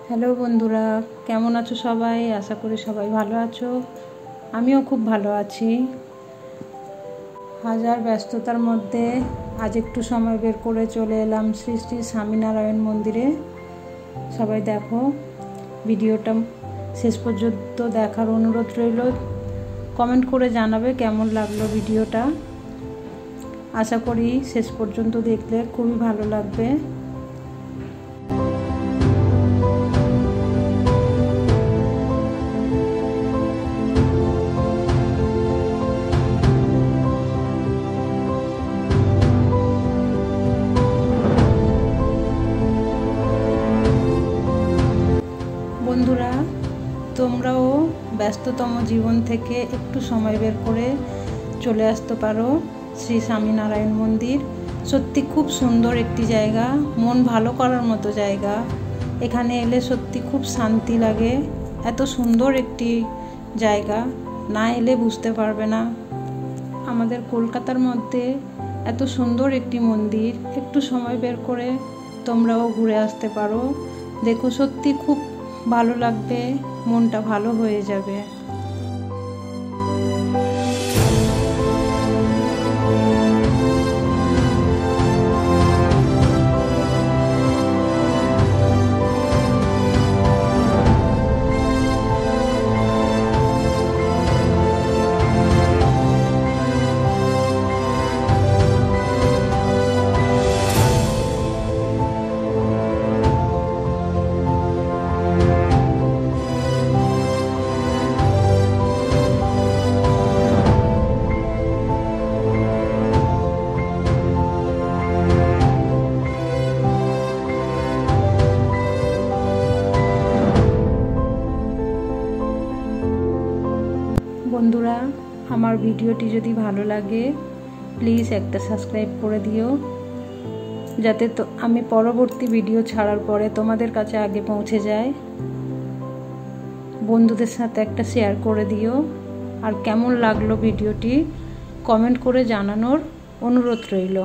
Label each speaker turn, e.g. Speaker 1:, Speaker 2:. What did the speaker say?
Speaker 1: Hello বন্ধুরা, কেমন আছো সবাই? আশা করি সবাই ভালো আছো। আমিও খুব ভালো আছি। হাজার ব্যস্ততার মধ্যে আজ একটু সময় বের করে চলে এলাম শ্রী শ্রী স্বামীনারায়ণ মন্দিরে। সবাই দেখো, ভিডিওটা শেষ পর্যন্ত দেখার অনুরোধ রইল। কমেন্ট করে জানাবে কেমন লাগলো ভিডিওটা। আশা করি শেষ পর্যন্ত দেখলে খুবই ভালো লাগবে। বন্ধুরা, তোমরাও ব্যস্ততম জীবন থেকে একটু সময় বের করে চলে আসতে পারো শ্রী স্বামীনারায়ণ মন্দির। সত্যি খুব সুন্দর একটি জায়গা, মন ভালো করার মতো জায়গা। এখানে এলে সত্যি খুব শান্তি লাগে। এত সুন্দর একটি জায়গা, না এলে বুঝতে পারবে না। আমাদের কলকাতার মধ্যে এত সুন্দর একটি মন্দির, একটু সময় বের করে তোমরাও ঘুরে আসতে পারো। দেখো, সত্যি খুব ভালো লাগবে, মনটা ভালো হয়ে যাবে। বন্ধুরা, আমার ভিডিওটি যদি ভালো লাগে প্লিজ একটা সাবস্ক্রাইব করে দিও, যাতে তো আমি পরবর্তী ভিডিও ছাড়ার পরে তোমাদের কাছে আগে পৌঁছে যায়। বন্ধুদের সাথে একটা শেয়ার করে দিও। আর কেমন লাগলো ভিডিওটি কমেন্ট করে জানানোর অনুরোধ রইল।